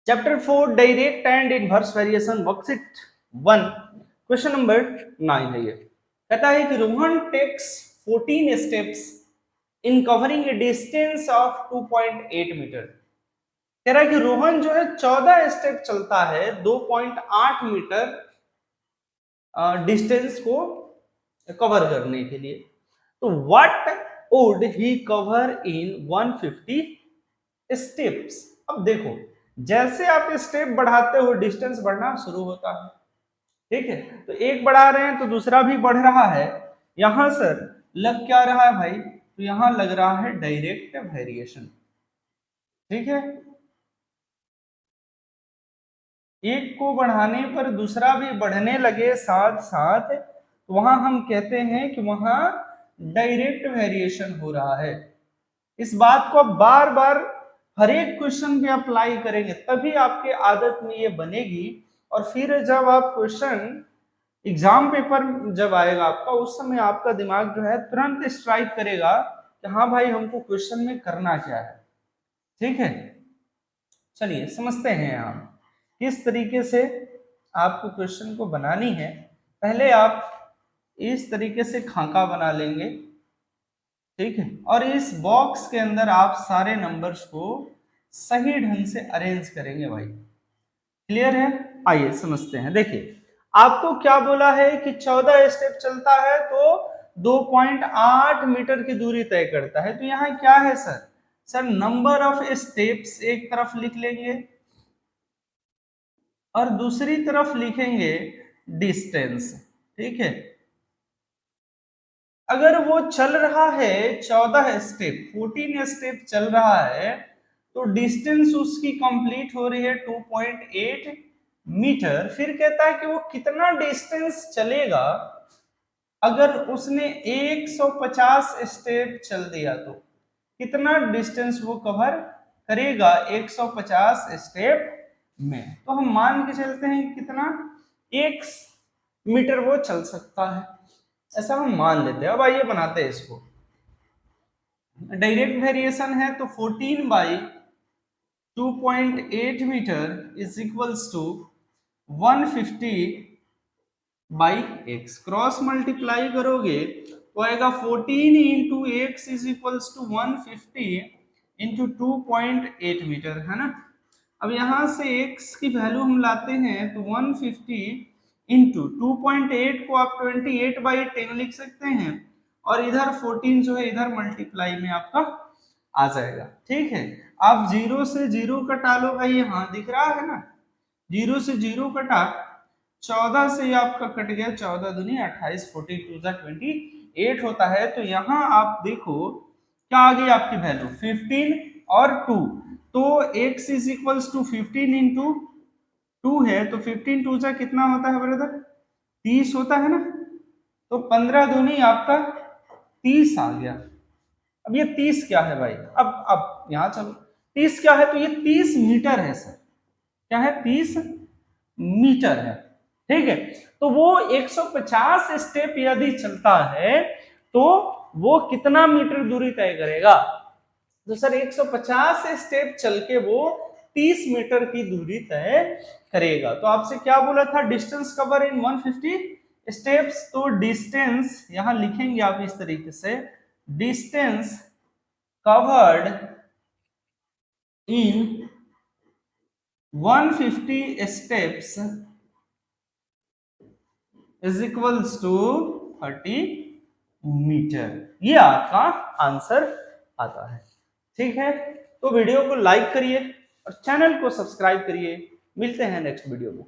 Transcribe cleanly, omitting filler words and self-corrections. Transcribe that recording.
Chapter 4 Direct and Inverse Variation Worksheet 1 question number 9 है ये। कहता है कि Rohan takes 14 steps in covering a distance of 2.8 metre. कह रहा है कि रोहन जो है 14 स्टेप चलता है 2.8 मीटर डिस्टेंस को कवर करने के लिए। तो what would he cover in 150 steps. अब देखो, जैसे आप स्टेप बढ़ाते हो डिस्टेंस बढ़ना शुरू होता है, ठीक है। तो एक बढ़ा रहे हैं तो दूसरा भी बढ़ रहा है। यहां सर लग क्या रहा है भाई, तो यहां लग रहा है डायरेक्ट वेरिएशन, ठीक है। एक को बढ़ाने पर दूसरा भी बढ़ने लगे साथ साथ, तो वहां हम कहते हैं कि वहां डायरेक्ट वेरिएशन हो रहा है। इस बात को आप बार बार हर एक क्वेश्चन पे अप्लाई करेंगे तभी आपके आदत में ये बनेगी। और फिर जब आप क्वेश्चन एग्जाम पेपर जब आएगा आपका, उस समय आपका दिमाग जो है तुरंत स्ट्राइक करेगा कि हाँ भाई हमको क्वेश्चन में करना क्या है, ठीक है। चलिए समझते हैं आप किस तरीके से आपको क्वेश्चन को बनानी है। पहले आप इस तरीके से खाका बना लेंगे, ठीक है। और इस बॉक्स के अंदर आप सारे नंबर्स को सही ढंग से अरेंज करेंगे भाई। क्लियर है? आइए समझते हैं। देखिए आपको क्या बोला है कि 14 स्टेप चलता है तो 2.8 मीटर की दूरी तय करता है। तो यहाँ क्या है sir? Sir number of steps एक तरफ लिख लेंगे और दूसरी तरफ लिखेंगे डिस्टेंस, ठीक है। अगर वो चल रहा है 14 स्टेप, 14 स्टेप चल रहा है, तो डिस्टेंस उसकी कंप्लीट हो रही है 2.8 मीटर। फिर कहता है कि वो कितना डिस्टेंस चलेगा अगर उसने 150 स्टेप चल दिया, तो कितना डिस्टेंस वो कवर करेगा 150 स्टेप में। तो हम मान के चलते हैं कितना 1 मीटर वो चल सकता है, ऐसा हम मान लेते हैं। अब आइए बनाते हैं इसको। डायरेक्ट वेरिएशन है तो 14 by 2.8 metre is equals to 150 by x. Cross multiply करोगे तो आएगा 14 into x is equals to 150 into 2.8 metre, है ना। अब यहां से x की वैल्यू हम लाते हैं तो 150 इंटू 2.8 को आप 28/10 लिख सकते हैं, और इधर 14 जो है इधर मल्टीप्लाई में आपका आ जाएगा, ठीक है। आप 0 से 0 कटा लो भाई, यहाँ दिख रहा है ना, 0 से 0 कटा, 14 से आपका कट गया, 14 दूनी 28, 42 जा 28 होता है। तो यहाँ आप देखो क्या आ गई आपकी वैल्यू 15 और 2, तो x is equals to 15 into 2 है, तो 15 2 जा कितना होता है ब्रदर? 30 होता है ना। तो 15 दूनी आपका 30 आ गया। अब ये 30 क्या है भाई? अब यहां चलो, 30 क्या है? तो ये 30 मीटर है सर। क्या है? 30 मीटर है, ठीक है। तो वो 150 स्टेप यदि चलता है तो वो कितना मीटर दूरी तय करेगा? तो सर 150 स्टेप चल के वो 30 मीटर की दूरी तय करेगा। तो आपसे क्या बोला था? Distance cover in 150 steps. तो डिस्टेंस यहां लिखेंगे आप इस तरीके से, distance covered in 150 steps is equals to 30 metre. ये आपका आंसर आता है, ठीक है। तो वीडियो को लाइक करिए और चैनल को सब्सक्राइब करिए। मिलते हैं नेक्स्ट वीडियो में।